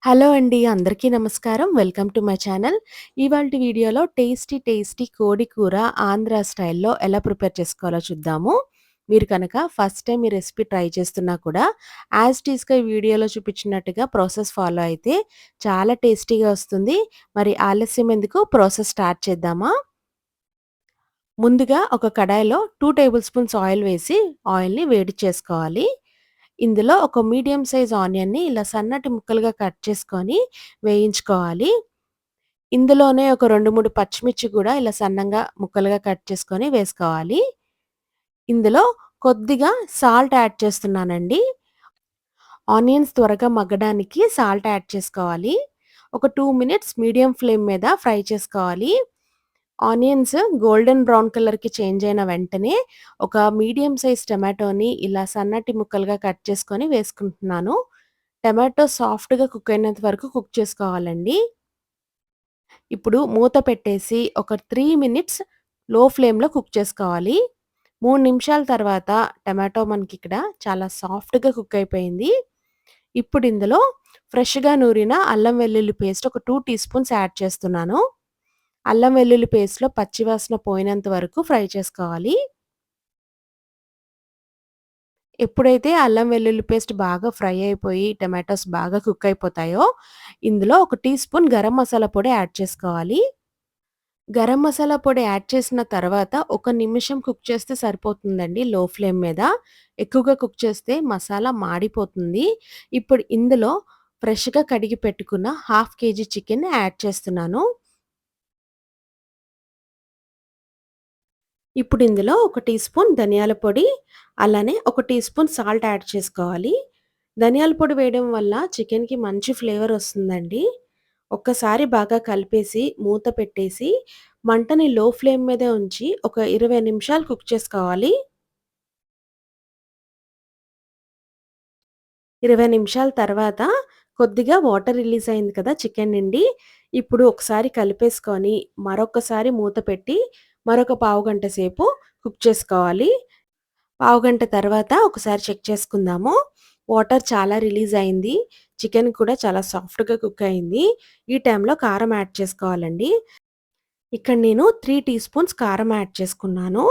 Hello అండి. అందరికీ నమస్కారం. Welcome to my channel. ఇవాల్టి వీడియోలో టేస్టీ కోడి కూర ఆంధ్ర స్టైల్‌లో ఎలా ప్రిపేర్ చేసుకోవాలో చూద్దాము. మీరు కనుక ఫస్ట్ టైమ్ ఈ రెసిపీ ట్రై చేస్తున్నా కూడా యాజ్ ఇట్ ఈస్‌గా ఈ వీడియోలో చూపించినట్టుగా ప్రాసెస్ ఫాలో అయితే చాలా టేస్టీగా వస్తుంది. మరి ఆలస్యం ఎందుకు ప్రాసెస్ స్టార్ట్ చేద్దామా? ముందుగా ఒక కడాయిలో 2 టేబుల్ స్పూన్స్ ఆయిల్ వేసి ఆయిల్‌ని వేడి చేసుకోవాలి. ఇందులో ఒక మీడియం సైజ్ ఆనియన్‌ని ఇలా సన్నటి ముక్కలుగా కట్ చేసుకొని వేయించుకోవాలి. ఇందులోనే ఒక 2, 3 పచ్చిమిర్చి కూడా ఇలా సన్నంగా ముక్కలుగా కట్ చేసుకొని వేసుకోవాలి. ఇందులో కొద్దిగా సాల్ట్ యాడ్ చేస్తున్నానండి. ఆనియన్స్ త్వరగా మగ్గడానికి సాల్ట్ యాడ్ చేసుకోవాలి. ఒక 2 మినిట్స్ మీడియం ఫ్లేమ్ మీద ఫ్రై చేసుకోవాలి. ఆనియన్స్ గోల్డెన్ బ్రౌన్ కలర్‌కి చేంజ్ అయిన వెంటనే ఒక మీడియం సైజ్ టమాటోని ఇలా సన్నటి ముక్కలుగా కట్ చేసుకొని వేసుకుంటున్నాను. టమాటో సాఫ్ట్‌గా కుక్ అయినంత వరకు కుక్ చేసుకోవాలండి. ఇప్పుడు మూత పెట్టేసి ఒక 3 మినిట్స్ లో ఫ్లేమ్‌లో కుక్ చేసుకోవాలి. 3 నిమిషాల తర్వాత టమాటో మనకిక్కడ చాలా సాఫ్ట్‌గా కుక్ అయిపోయింది. ఇప్పుడు ఇందులో ఫ్రెష్‌గా నూరిన అల్లం వెల్లుల్లి పేస్ట్ ఒక 2 టీ స్పూన్స్ యాడ్ చేస్తున్నాను. అల్లం వెల్లుల్లి పేస్ట్‌లో పచ్చివాసన పోయినంత వరకు ఫ్రై చేసుకోవాలి. ఎప్పుడైతే అల్లం వెల్లుల్లి పేస్ట్ బాగా ఫ్రై అయిపోయి టమాటోస్ బాగా కుక్ అయిపోతాయో, ఇందులో ఒక టీ స్పూన్ గరం మసాలా పొడి యాడ్ చేసుకోవాలి. గరం మసాలా పొడి యాడ్ చేసిన తర్వాత ఒక నిమిషం కుక్ చేస్తే సరిపోతుందండి లో ఫ్లేమ్ మీద. ఎక్కువగా కుక్ చేస్తే మసాలా మాడిపోతుంది. ఇప్పుడు ఇందులో ఫ్రెష్‌గా కడిగి పెట్టుకున్న హాఫ్ కేజీ చికెన్‌ని యాడ్ చేస్తున్నాను. ఇప్పుడు ఇందులో ఒక టీ స్పూన్ ధనియాల పొడి, అలానే ఒక టీ స్పూన్ సాల్ట్ యాడ్ చేసుకోవాలి. ధనియాల పొడి వేయడం వల్ల చికెన్‌కి మంచి ఫ్లేవర్ వస్తుందండి. ఒక్కసారి బాగా కలిపేసి మూత పెట్టేసి మంటని లో ఫ్లేమ్ మీదే ఉంచి ఒక 20 నిమిషాలు కుక్ చేసుకోవాలి. 20 నిమిషాల తర్వాత కొద్దిగా వాటర్ రిలీజ్ అయింది కదా చికెన్ నుండి. ఇప్పుడు ఒకసారి కలిపేసుకొని మరొకసారి మూత పెట్టి మరొక పావుగంట సేపు కుక్ చేసుకోవాలి. పావుగంట తర్వాత ఒకసారి చెక్ చేసుకుందాము. వాటర్ చాలా రిలీజ్ అయింది. చికెన్ కూడా చాలా సాఫ్ట్‌గా కుక్ అయింది. ఈ టైంలో కారం యాడ్ చేసుకోవాలండి. ఇక్కడ నేను 3 టీ స్పూన్స్ కారం యాడ్ చేసుకున్నాను.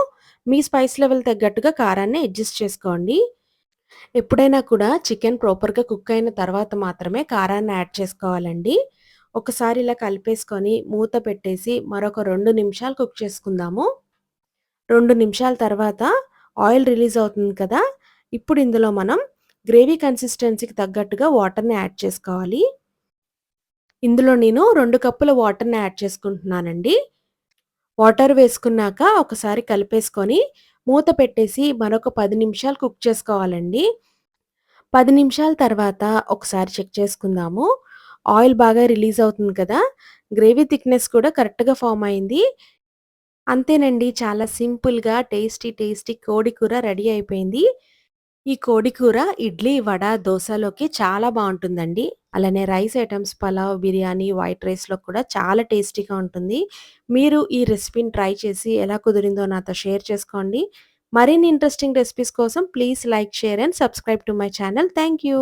మీ స్పైస్ లెవెల్ తగ్గట్టుగా కారాన్ని అడ్జస్ట్ చేసుకోండి. ఎప్పుడైనా కూడా చికెన్ ప్రాపర్‌గా కుక్ అయిన తర్వాత మాత్రమే కారాన్ని యాడ్ చేసుకోవాలండి. ఒకసారి ఇలా కలిపేసుకొని మూత పెట్టేసి మరొక 2 నిమిషాలు కుక్ చేసుకుందాము. 2 నిమిషాల తర్వాత ఆయిల్ రిలీజ్ అవుతుంది కదా! ఇప్పుడు ఇందులో మనం గ్రేవీ కన్సిస్టెన్సీకి తగ్గట్టుగా వాటర్‌ని యాడ్ చేసుకోవాలి. ఇందులో నేను 2 కప్పుల వాటర్‌ని యాడ్ చేసుకుంటున్నానండి. వాటర్ వేసుకున్నాక ఒకసారి కలిపేసుకొని మూత పెట్టేసి మరొక 10 నిమిషాలు కుక్ చేసుకోవాలండి. 10 నిమిషాల తర్వాత ఒకసారి చెక్ చేసుకుందాము. ఆయిల్ బాగా రిలీజ్ అవుతుంది కదా! గ్రేవీ థిక్‌నెస్ కూడా కరెక్ట్‌గా ఫార్మ్ అయింది. అంతేనండి, చాలా సింపుల్‌గా టేస్టీ కోడి కూర రెడీ అయిపోయింది. ఈ కోడి కూర ఇడ్లీ, వడ, దోసలోకి చాలా బావుంటుందండి. అలానే rice items pulao, biryani, white రైస్‌లో కూడా చాలా టేస్టీగా ఉంటుంది. మీరు ఈ రెసిపీని ట్రై చేసి ఎలా కుదిరిందో నాతో షేర్ చేసుకోండి. మరిన్ని ఇంట్రెస్టింగ్ రెసిపీస్ కోసం please like, share and subscribe to my channel. Thank you.